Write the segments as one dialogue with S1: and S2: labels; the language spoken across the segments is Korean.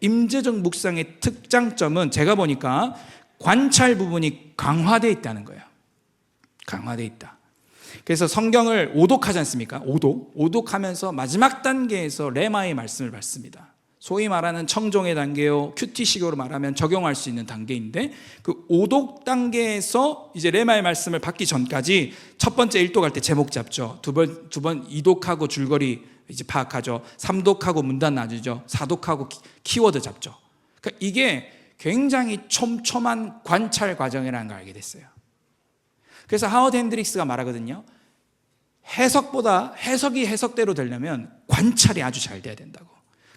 S1: 임재정 묵상의 특장점은 제가 보니까 관찰 부분이 강화되어 있다는 거예요. 강화되어 있다. 그래서 성경을 오독하지 않습니까? 오독하면서 마지막 단계에서 레마의 말씀을 받습니다. 소위 말하는 청종의 단계요, 큐티식으로 말하면 적용할 수 있는 단계인데, 그 오독 단계에서 이제 레마의 말씀을 받기 전까지 첫 번째 1독할 때 제목 잡죠. 두 번 2독하고 줄거리 이제 파악하죠. 3독하고 문단 놔주죠. 4독하고 키워드 잡죠. 그러니까 이게 굉장히 촘촘한 관찰 과정이라는 걸 알게 됐어요. 그래서 하워드 핸드릭스가 말하거든요. 해석이 해석대로 되려면 관찰이 아주 잘 돼야 된다고.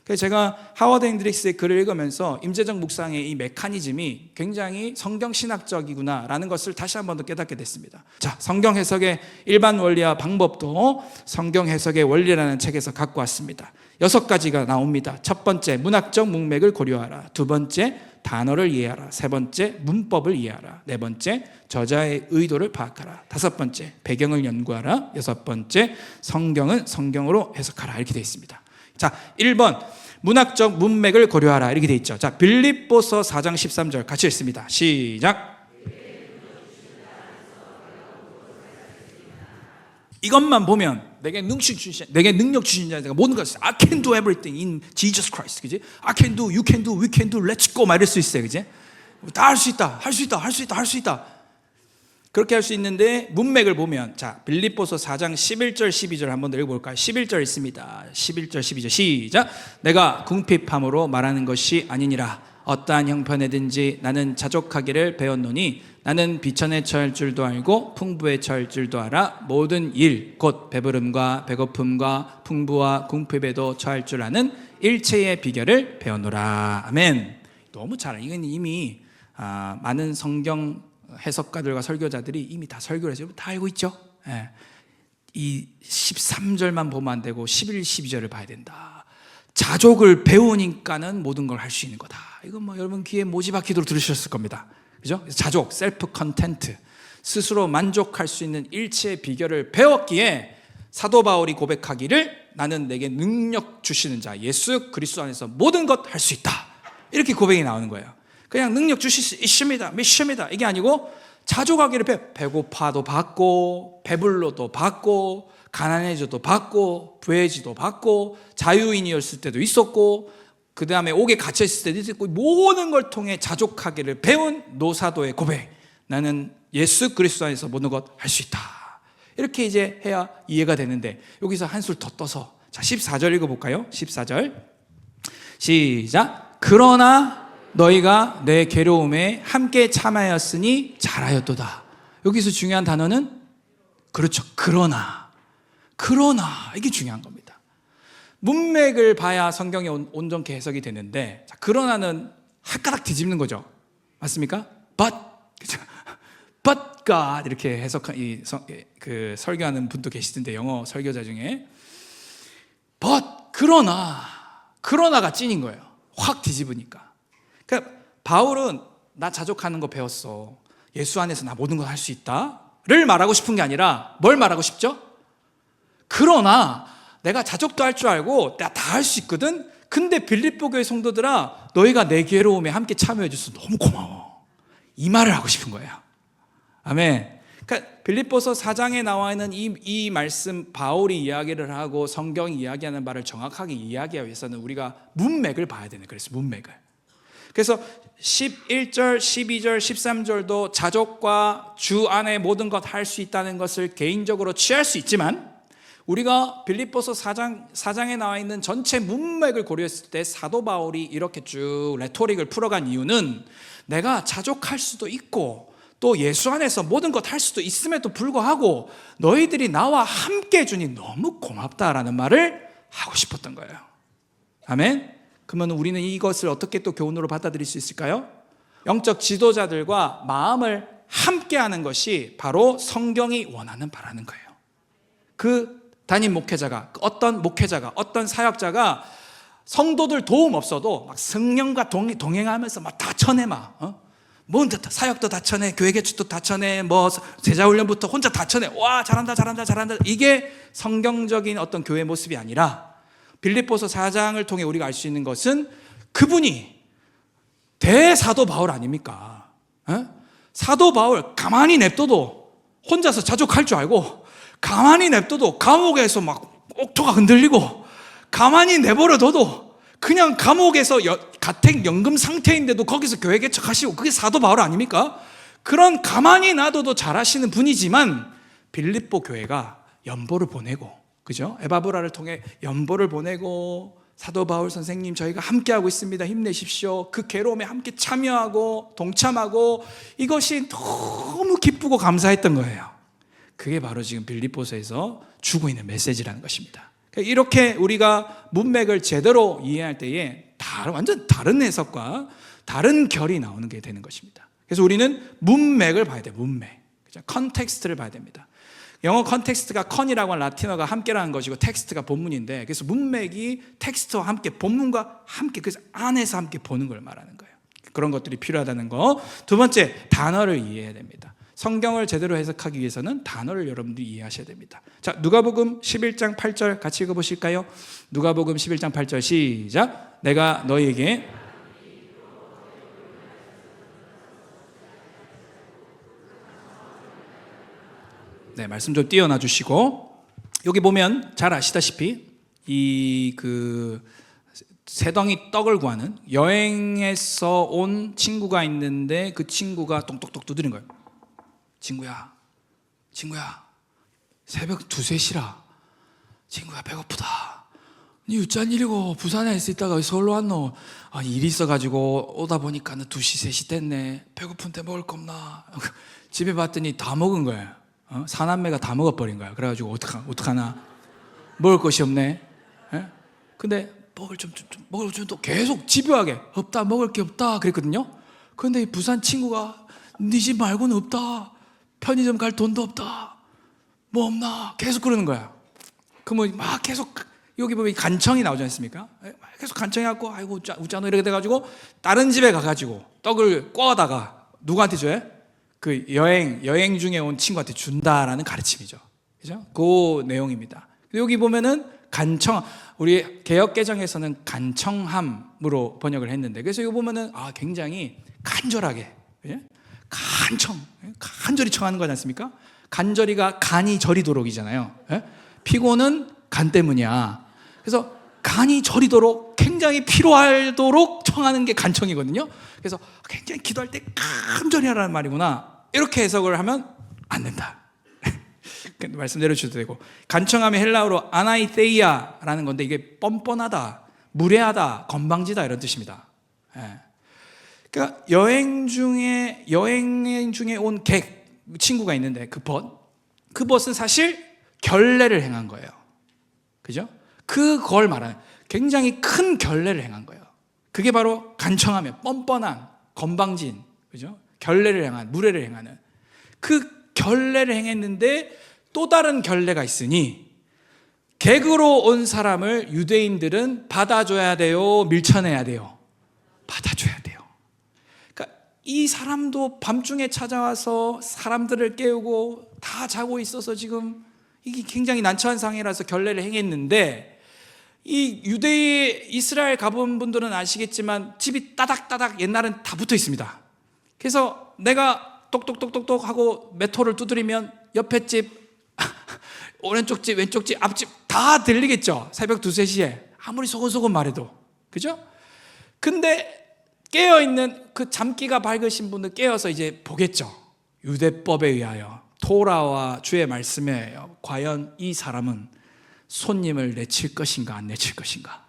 S1: 그래서 제가 하워드 핸드릭스의 글을 읽으면서 임재정 묵상의 이 메커니즘이 굉장히 성경신학적이구나라는 것을 다시 한 번 더 깨닫게 됐습니다. 자, 성경 해석의 일반 원리와 방법도 성경 해석의 원리라는 책에서 갖고 왔습니다. 6가지가 나옵니다. 첫 번째, 문학적 문맥을 고려하라. 두 번째, 단어를 이해하라. 세 번째, 문법을 이해하라. 네 번째, 저자의 의도를 파악하라. 다섯 번째, 배경을 연구하라. 여섯 번째, 성경은 성경으로 해석하라. 이렇게 되어 있습니다. 자, 1번 문학적 문맥을 고려하라 이렇게 되어 있죠. 자, 빌립보서 4장 13절 같이 읽습니다. 시작. 이것만 보면 내게 능력 주신 자, 내가 모든 것을 I can do everything in Jesus Christ, 그지? I can do, you can do, we can do, let's go 막 이럴 수 있어요, 그지? 다 할 수 있다, 할 수 있다, 할 수 있다, 할 수 있다. 그렇게 할 수 있는데 문맥을 보면, 자, 빌립보서 4장 11절 12절 한번 읽어볼까요? 11절 있습니다. 11절 12절 시작. 내가 궁핍함으로 말하는 것이 아니니라. 어떠한 형편에든지 나는 자족하기를 배웠노니 나는 비천에 처할 줄도 알고 풍부에 처할 줄도 알아. 모든 일 곧 배부름과 배고픔과 풍부와 궁핍에도 처할 줄 아는 일체의 비결을 배웠노라. 아멘. 너무 잘, 이건 이미 많은 성경 해석가들과 설교자들이 이미 다 설교를 해서 다 알고 있죠. 예. 이 13절만 보면 안 되고 11, 12절을 봐야 된다. 자족을 배우니까는 모든 걸 할 수 있는 거다. 이건 뭐 여러분 귀에 모지박히도록 들으셨을 겁니다. 그죠? 자족, 셀프 컨텐트, 스스로 만족할 수 있는 일체의 비결을 배웠기에 사도 바울이 고백하기를 나는 내게 능력 주시는 자 예수 그리스도 안에서 모든 것 할 수 있다. 이렇게 고백이 나오는 거예요. 그냥 능력 주실 수 있습니다, 믿습니다 이게 아니고 자족하기를 배고파도 받고 배불러도 받고 가난해져도 받고 부해지도 받고 자유인이었을 때도 있었고 그 다음에 옥에 갇혀있을 때도 있었고 모든 걸 통해 자족하기를 배운 노사도의 고백. 나는 예수 그리스도 안에서 모든 것 할 수 있다. 이렇게 이제 해야 이해가 되는데 여기서 한술 더 떠서 자 14절 읽어볼까요? 14절 시작. 그러나 너희가 내 괴로움에 함께 참하였으니 잘하였도다. 여기서 중요한 단어는 그렇죠. 그러나 이게 중요한 겁니다. 문맥을 봐야 성경이 온전케 해석이 되는데 자, 그러나는 한 가닥 뒤집는 거죠. 맞습니까? But God 이렇게 해석한 그 설교하는 분도 계시던데 영어 설교자 중에 But 그러나가 찐인 거예요. 확 뒤집으니까. 그러니까 바울은 나 자족하는 거 배웠어. 예수 안에서 나 모든 걸 할 수 있다를 말하고 싶은 게 아니라 뭘 말하고 싶죠? 그러나 내가 자족도 할 줄 알고 내가 다 할 수 있거든. 근데 빌립보 교회 성도들아 너희가 내 괴로움에 함께 참여해 줘서 너무 고마워. 이 말을 하고 싶은 거예요. 아멘. 그러니까 빌립보서 4장에 나와 있는 이 말씀 바울이 이야기를 하고 성경이 이야기하는 바를 정확하게 이야기하기 위해서는 우리가 문맥을 봐야 되는 거예요. 그래서 문맥을. 그래서 11절, 12절, 13절도 자족과 주 안에 모든 것 할 수 있다는 것을 개인적으로 취할 수 있지만 우리가 빌립보서 4장에 나와 있는 전체 문맥을 고려했을 때 사도 바울이 이렇게 쭉 레토릭을 풀어간 이유는 내가 자족할 수도 있고 또 예수 안에서 모든 것 할 수도 있음에도 불구하고 너희들이 나와 함께 해주니 너무 고맙다라는 말을 하고 싶었던 거예요. 아멘. 그러면 우리는 이것을 어떻게 또 교훈으로 받아들일 수 있을까요? 영적 지도자들과 마음을 함께하는 것이 바로 성경이 원하는 바라는 거예요. 그 담임 목회자가 어떤 사역자가 성도들 도움 없어도 막 성령과 동행하면서 막 다 쳐내 뭐 사역도 다 쳐내, 교회 개축도 다 쳐내, 뭐 제자 훈련부터 혼자 다 쳐내. 와 잘한다. 이게 성경적인 어떤 교회 모습이 아니라 빌립보서 4장을 통해 우리가 알 수 있는 것은 그분이 대사도 바울 아닙니까? 사도 바울 가만히 냅둬도 혼자서 자족할 줄 알고, 가만히 냅둬도 감옥에서 막 옥토가 흔들리고, 가만히 내버려둬도 그냥 감옥에서 가택연금 상태인데도 거기서 교회 개척하시고, 그게 사도 바울 아닙니까? 그런 가만히 놔둬도 잘하시는 분이지만 빌립보 교회가 연보를 보내고, 그죠? 에바브라를 통해 연보를 보내고, 사도 바울 선생님 저희가 함께하고 있습니다, 힘내십시오, 그 괴로움에 함께 참여하고 동참하고, 이것이 너무 기쁘고 감사했던 거예요. 그게 바로 지금 빌립보서에서 주고 있는 메시지라는 것입니다. 이렇게 우리가 문맥을 제대로 이해할 때에 완전 다른 해석과 다른 결이 나오는 게 되는 것입니다. 그래서 우리는 문맥을 봐야 돼요. 문맥, 컨텍스트를 봐야 됩니다. 영어 컨텍스트가 컨이라고 하는 라틴어가 함께라는 것이고, 텍스트가 본문인데, 그래서 문맥이 텍스트와 함께, 본문과 함께, 그래서 안에서 함께 보는 걸 말하는 거예요. 그런 것들이 필요하다는 거. 두 번째, 단어를 이해해야 됩니다. 성경을 제대로 해석하기 위해서는 단어를 여러분들이 이해하셔야 됩니다. 자, 누가복음 11장 8절 같이 읽어보실까요? 누가복음 11장 8절 시작. 내가 너희에게 네, 말씀 좀 띄워놔 주시고, 여기 보면 잘 아시다시피 이 세 덩이 떡을 구하는, 여행에서 온 친구가 있는데 그 친구가 똑똑똑 두드린 거예요. 친구야 새벽 2-3시라 친구야 배고프다. 니 어쩐 일이고 부산에서 있다가 서울로 왔노? 일이 있어가지고 오다 보니까 2시 3시 됐네. 배고픈데 먹을 거 없나? 집에 봤더니 다 먹은 거예요. 사남매가 다 먹어버린 거야. 그래가지고 어떡하나? 먹을 것이 없네. 근데 먹을 좀 또 계속 집요하게 없다, 먹을 게 없다 그랬거든요. 그런데 이 부산 친구가 네 집 말고는 없다, 편의점 갈 돈도 없다, 뭐 없나 계속 그러는 거야. 그러면 막 계속 여기 보면 간청이 나오지 않습니까? 계속 간청해갖고 아이고 웃자노 이렇게 돼가지고 다른 집에 가가지고 떡을 구워다가 누구한테 줘요? 그 여행 중에 온 친구한테 준다라는 가르침이죠. 그죠? 그 내용입니다. 여기 보면은 간청, 우리 개역개정에서는 간청함으로 번역을 했는데, 그래서 이거 보면은 굉장히 간절하게, 그죠? 간절히 청하는 거지 않습니까? 간절히가 간이 저리도록이잖아요. 피곤은 간 때문이야. 그래서 간이 저리도록, 굉장히 필요하도록 청하는 게 간청이거든요. 그래서 굉장히 기도할 때 간절히 하라는 말이구나, 이렇게 해석을 하면 안 된다. 말씀 내려주셔도 되고, 간청함의 헬라어로 아나이테이아라는 건데, 이게 뻔뻔하다, 무례하다, 건방지다 이런 뜻입니다. 그러니까 여행 중에 온 친구가 있는데, 그 벗은 사실 결례를 행한 거예요. 그죠? 그걸 말하는, 굉장히 큰 결례를 행한 거예요. 그게 바로 간청하며 뻔뻔한, 건방진, 그죠? 결례를 행한, 무례를 행하는, 그 결례를 행했는데 또 다른 결례가 있으니, 객으로 온 사람을 유대인들은 받아줘야 돼요, 밀쳐내야 돼요? 받아줘야 돼요. 그러니까 이 사람도 밤중에 찾아와서 사람들을 깨우고 다 자고 있어서 지금 이게 굉장히 난처한 상황이라서 결례를 행했는데, 이 이스라엘 가본 분들은 아시겠지만 집이 따닥따닥 옛날엔 다 붙어 있습니다. 그래서 내가 똑똑똑똑똑 하고 메토를 두드리면 옆에 집, 오른쪽 집, 왼쪽 집, 앞집 다 들리겠죠. 새벽 2-3시에 아무리 소곤소곤 말해도. 그죠? 근데 깨어있는 그 잠기가 밝으신 분들 깨어서 이제 보겠죠. 유대법에 의하여, 토라와 주의 말씀에 의하여 과연 이 사람은 손님을 내칠 것인가 안 내칠 것인가.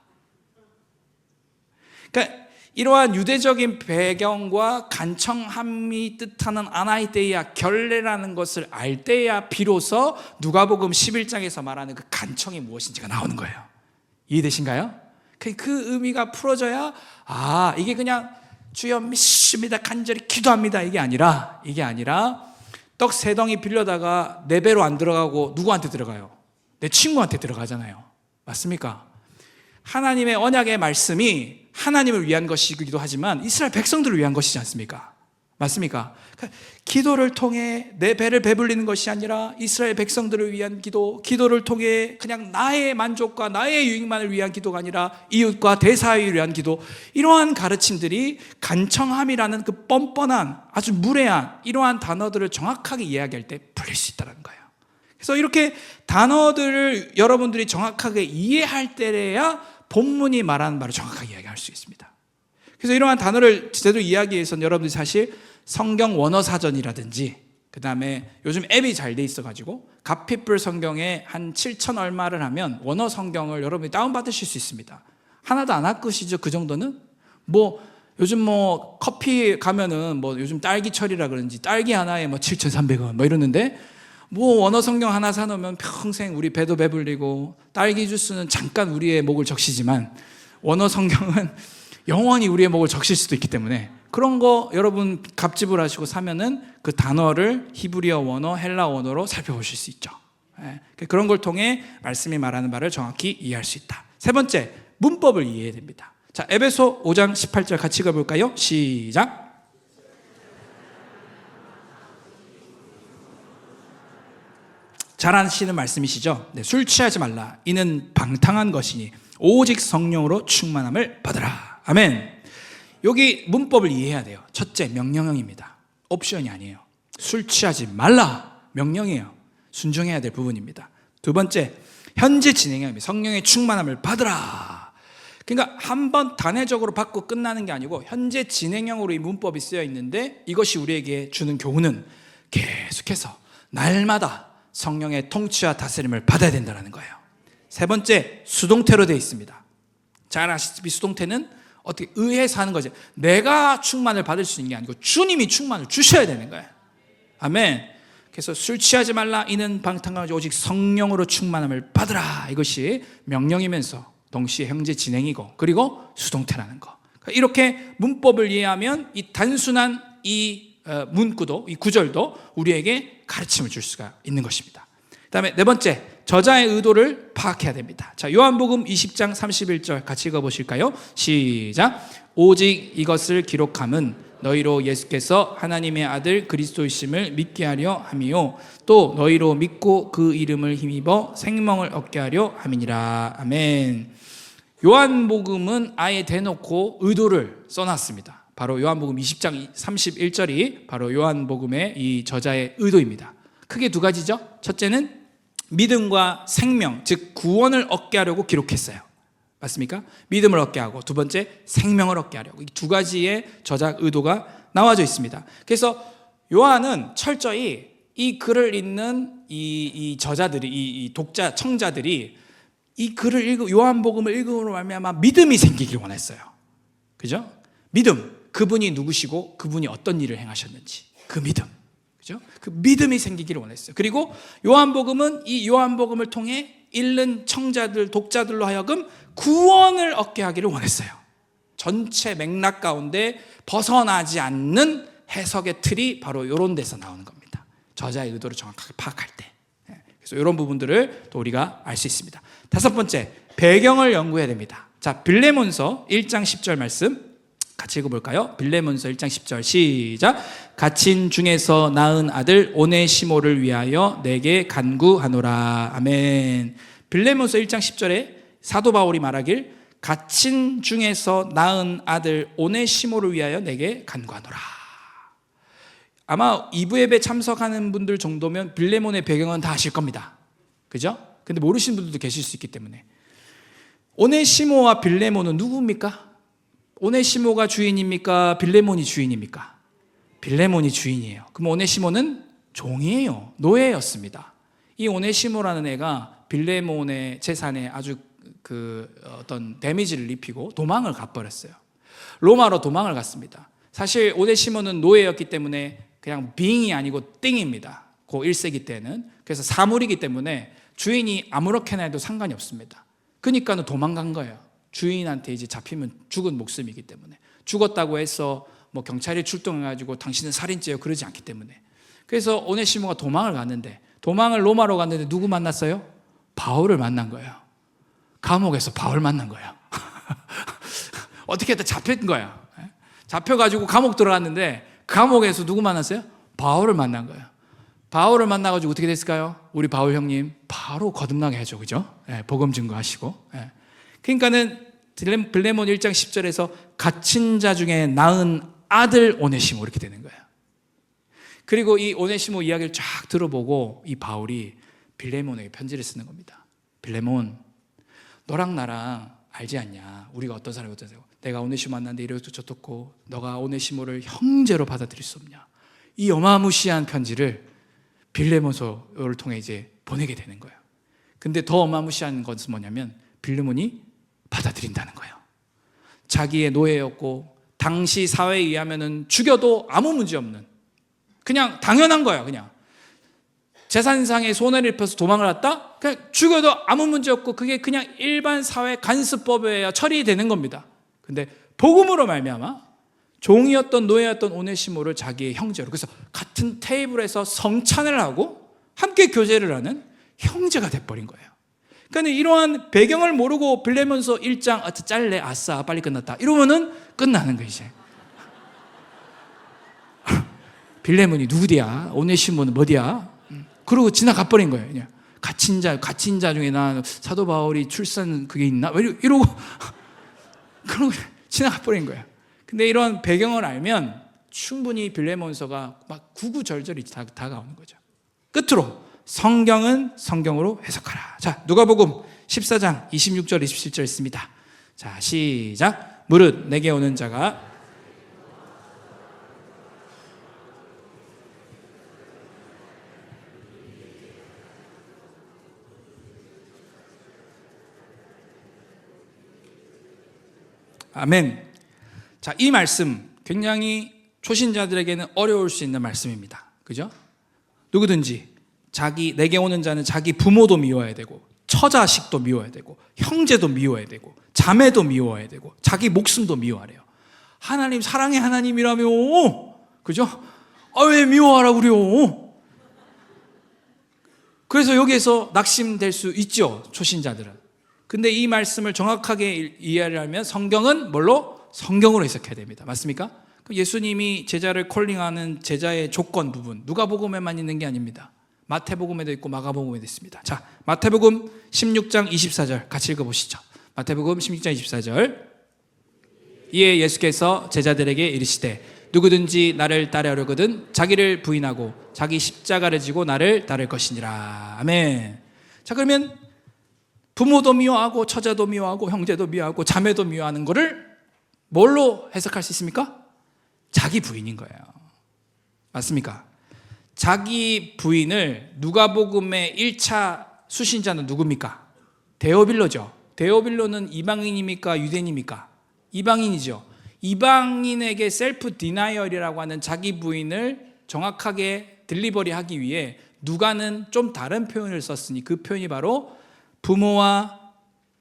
S1: 그러니까 이러한 유대적인 배경과 간청함이 뜻하는 아나이데이아, 결례라는 것을 알 때야 비로소 누가복음 11장에서 말하는 그 간청이 무엇인지가 나오는 거예요. 이해되신가요? 그 의미가 풀어져야, 이게 그냥 주여 믿습니다, 간절히 기도합니다, 이게 아니라 떡 3덩이 빌려다가 4배로 안 들어가고 누구한테 들어가요? 내 친구한테 들어가잖아요. 맞습니까? 하나님의 언약의 말씀이 하나님을 위한 것이기도 하지만 이스라엘 백성들을 위한 것이지 않습니까? 맞습니까? 그러니까 기도를 통해 내 배를 배불리는 것이 아니라 이스라엘 백성들을 위한 기도, 기도를 통해 그냥 나의 만족과 나의 유익만을 위한 기도가 아니라 이웃과 대사회를 위한 기도, 이러한 가르침들이 간청함이라는 그 뻔뻔한 아주 무례한 이러한 단어들을 정확하게 이야기할 때 풀릴 수 있다는 거예요. 그래서 이렇게 단어들을 여러분들이 정확하게 이해할 때에야 본문이 말하는 말을 정확하게 이야기할 수 있습니다. 그래서 이러한 단어를 제대로 이해하기 위해서는 여러분들이 사실 성경 원어 사전이라든지, 그 다음에 요즘 앱이 잘 돼 있어가지고 갓피플 성경에 한 7천 얼마를 하면 원어 성경을 여러분이 다운받으실 수 있습니다. 하나도 안 아끼시죠? 그 정도는? 뭐 요즘 뭐 커피 가면은 뭐 요즘 딸기철이라 그런지 딸기 하나에 뭐 7,300원 뭐 이러는데, 뭐 원어 성경 하나 사놓으면 평생 우리 배도 배불리고, 딸기 주스는 잠깐 우리의 목을 적시지만 원어 성경은 영원히 우리의 목을 적실 수도 있기 때문에 그런 거 여러분 값집을 하시고 사면은 그 단어를 히브리어 원어, 헬라 원어로 살펴보실 수 있죠. 그런 걸 통해 말씀이 말하는 바를 정확히 이해할 수 있다. 세 번째, 문법을 이해해야 됩니다. 자, 에베소 5장 18절 같이 읽어볼까요? 시작. 잘 아시는 말씀이시죠? 네, 술 취하지 말라. 이는 방탕한 것이니 오직 성령으로 충만함을 받으라. 아멘. 여기 문법을 이해해야 돼요. 첫째, 명령형입니다. 옵션이 아니에요. 술 취하지 말라. 명령이에요. 순종해야 될 부분입니다. 두 번째, 현재 진행형입니다. 성령의 충만함을 받으라. 그러니까 한번 단회적으로 받고 끝나는 게 아니고 현재 진행형으로 이 문법이 쓰여 있는데, 이것이 우리에게 주는 교훈은 계속해서 날마다 성령의 통치와 다스림을 받아야 된다는 거예요. 세 번째, 수동태로 되어 있습니다. 잘 아시다시피 수동태는 어떻게 의해서 하는 거죠. 내가 충만을 받을 수 있는 게 아니고 주님이 충만을 주셔야 되는 거예요. 아멘. 그래서 술 취하지 말라. 이는 방탕한 것이 오직 성령으로 충만함을 받으라. 이것이 명령이면서 동시에 형제 진행이고, 그리고 수동태라는 거. 이렇게 문법을 이해하면 이 단순한 이 문구도, 이 구절도 우리에게 가르침을 줄 수가 있는 것입니다. 그 다음에 네 번째, 저자의 의도를 파악해야 됩니다. 자, 요한복음 20장 31절 같이 읽어보실까요? 시작. 오직 이것을 기록함은 너희로 예수께서 하나님의 아들 그리스도이심을 믿게 하려 함이요 또 너희로 믿고 그 이름을 힘입어 생명을 얻게 하려 함이니라. 아멘. 요한복음은 아예 대놓고 의도를 써놨습니다. 바로 요한복음 20장 31절이 바로 요한복음의 이 저자의 의도입니다. 크게 두 가지죠. 첫째는 믿음과 생명, 즉 구원을 얻게 하려고 기록했어요. 맞습니까? 믿음을 얻게 하고, 두 번째 생명을 얻게 하려고. 이 두 가지의 저작 의도가 나와져 있습니다. 그래서 요한은 철저히 이 글을 읽는 이 저자들이, 이 독자, 청자들이 이 글을 읽고 요한복음을 읽음으로 말미암아 믿음이 생기길 원했어요. 그죠? 믿음, 그분이 누구시고 그분이 어떤 일을 행하셨는지 그 믿음, 그죠? 그 믿음이 생기기를 원했어요. 그리고 요한복음은 이 요한복음을 통해 읽는 청자들, 독자들로 하여금 구원을 얻게 하기를 원했어요. 전체 맥락 가운데 벗어나지 않는 해석의 틀이 바로 이런 데서 나오는 겁니다. 저자의 의도를 정확하게 파악할 때. 그래서 이런 부분들을 또 우리가 알 수 있습니다. 다섯 번째, 배경을 연구해야 됩니다. 자, 빌레몬서 1장 10절 말씀 같이 읽어볼까요? 빌레몬서 1장 10절 시작. 갇힌 중에서 낳은 아들 오네시모를 위하여 내게 간구하노라. 아멘. 빌레몬서 1장 10절에 사도 바울이 말하길 갇힌 중에서 낳은 아들 오네시모를 위하여 내게 간구하노라. 아마 2부 예배 참석하는 분들 정도면 빌레몬의 배경은 다 아실 겁니다. 그죠? 근데 모르시는 분들도 계실 수 있기 때문에. 오네시모와 빌레몬은 누구입니까? 오네시모가 주인입니까? 빌레몬이 주인입니까? 빌레몬이 주인이에요. 그럼 오네시모는 종이에요. 노예였습니다. 이 오네시모라는 애가 빌레몬의 재산에 아주 어떤 데미지를 입히고 도망을 가버렸어요. 로마로 도망을 갔습니다. 사실 오네시모는 노예였기 때문에 그냥 빙이 아니고 띵입니다. 그 1세기 때는. 그래서 사물이기 때문에 주인이 아무렇게나 해도 상관이 없습니다. 그러니까 도망간 거예요. 주인한테 이제 잡히면 죽은 목숨이기 때문에. 죽었다고 해서 뭐 경찰이 출동해가지고 당신은 살인죄요 그러지 않기 때문에. 그래서 오네시모가 도망을 갔는데, 도망을 로마로 갔는데 누구 만났어요? 바울을 만난 거예요. 감옥에서 바울 만난 거예요. 어떻게 했다 잡힌 거야. 잡혀가지고 감옥 들어갔는데 감옥에서 누구 만났어요? 바울을 만난 거예요. 바울을 만나가지고 어떻게 됐을까요? 우리 바울 형님 바로 거듭나게 해줘, 그죠? 복음 증거하시고. 그러니까는 빌레몬 1장 10절에서 갇힌 자 중에 낳은 아들 오네시모 이렇게 되는 거예요. 그리고 이 오네시모 이야기를 쫙 들어보고 이 바울이 빌레몬에게 편지를 쓰는 겁니다. 빌레몬, 너랑 나랑 알지 않냐? 우리가 어떤 사람이 어떤 사람. 내가 오네시모 만났는데 이렇고 저렇고 너가 오네시모를 형제로 받아들일 수 없냐? 이 어마무시한 편지를 빌레몬서를 통해 이제 보내게 되는 거예요. 근데 더 어마무시한 것은 뭐냐면 빌레몬이 받아들인다는 거예요. 자기의 노예였고 당시 사회에 의하면은 죽여도 아무 문제 없는 그냥 당연한 거예요. 그냥 재산상의 손해를 입혀서 도망을 갔다? 그냥 죽여도 아무 문제 없고 그게 그냥 일반 사회 간수법에 의해 처리되는 겁니다. 근데 복음으로 말미암아 종이었던 노예였던 오네시모를 자기의 형제로, 그래서 같은 테이블에서 성찬을 하고 함께 교제를 하는 형제가 돼버린 거예요. 그러니까 이러한 배경을 모르고 빌레몬서 1장 짤래 아싸 빨리 끝났다 이러면은 끝나는 거예요. 이제 빌레몬이 누구디야? 오네시모는 뭐디야? 그러고 지나가 버린 거예요. 그냥 갇힌 자 중에 나 사도 바울이 출산 그게 있나? 이러고 그러고 지나가 버린 거예요. 근데 이런 배경을 알면 충분히 빌레몬서가 막 구구절절이 다가오는 거죠. 끝으로 성경은 성경으로 해석하라. 자, 누가복음 14장 26절 27절 있습니다. 자, 시작. 무릇 내게 오는 자가 아멘. 자, 이 말씀 굉장히 초신자들에게는 어려울 수 있는 말씀입니다. 그죠? 누구든지 내게 오는 자는 자기 부모도 미워야 되고 처자식도 미워야 되고 형제도 미워야 되고 자매도 미워야 되고 자기 목숨도 미워하래요. 하나님 사랑의 하나님이라며, 그죠? 왜 미워하라고 그래요? 그래서 여기에서 낙심될 수 있죠, 초신자들은. 근데 이 말씀을 정확하게 이해를 하면 성경은 뭘로? 성경으로 해석해야 됩니다. 맞습니까? 예수님이 제자를 콜링하는 제자의 조건 부분, 누가복음에만 있는 게 아닙니다. 마태복음에도 있고 마가복음에도 있습니다. 자, 마태복음 16장 24절 같이 읽어보시죠. 마태복음 16장 24절. 이에 예수께서 제자들에게 이르시되 누구든지 나를 따르려거든 자기를 부인하고 자기 십자가를 지고 나를 따를 것이니라. 아멘. 자, 그러면 부모도 미워하고 처자도 미워하고 형제도 미워하고 자매도 미워하는 거를 뭘로 해석할 수 있습니까? 자기 부인인 거예요. 맞습니까? 자기 부인을 누가복음의 1차 수신자는 누굽니까? 데오빌로죠. 데오빌로는 이방인입니까? 유대인입니까? 이방인이죠. 이방인에게 셀프 디나이얼이라고 하는 자기 부인을 정확하게 딜리버리하기 위해 누가는 좀 다른 표현을 썼으니 그 표현이 바로 부모와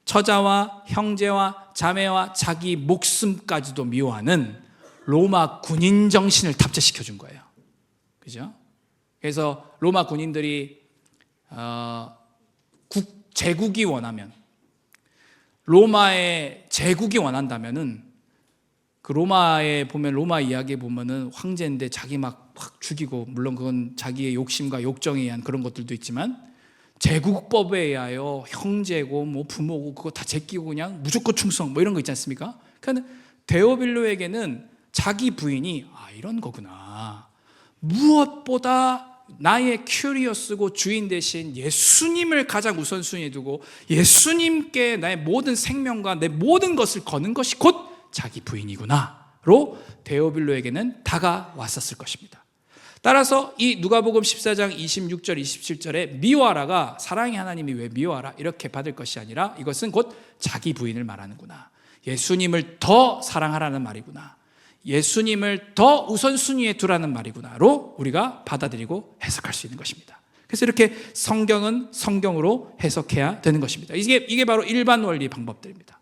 S1: 처자와 형제와 자매와 자기 목숨까지도 미워하는 로마 군인 정신을 탑재시켜 준 거예요. 그죠? 그래서 로마 군인들이 제국이 원하면, 로마의 제국이 원한다면은 그 로마에 보면, 로마 이야기에 보면은 황제인데 자기 막 죽이고, 물론 그건 자기의 욕심과 욕정에 의한 그런 것들도 있지만 제국법에 의하여 형제고 뭐 부모고 그거 다 제끼고 그냥 무조건 충성 뭐 이런 거 있지 않습니까? 그러니까 데오빌로에게는 자기 부인이 이런 거구나. 무엇보다 나의 큐리어스고 주인 대신 예수님을 가장 우선순위에 두고 예수님께 나의 모든 생명과 내 모든 것을 거는 것이 곧 자기 부인이구나로 데오빌로에게는 다가왔었을 것입니다. 따라서 이 누가복음 14장 26절 27절에 미워하라가 사랑의 하나님이 왜 미워하라 이렇게 받을 것이 아니라 이것은 곧 자기 부인을 말하는구나. 예수님을 더 사랑하라는 말이구나. 예수님을 더 우선순위에 두라는 말이구나로 우리가 받아들이고 해석할 수 있는 것입니다. 그래서 이렇게 성경은 성경으로 해석해야 되는 것입니다. 이게 바로 일반 원리 방법들입니다.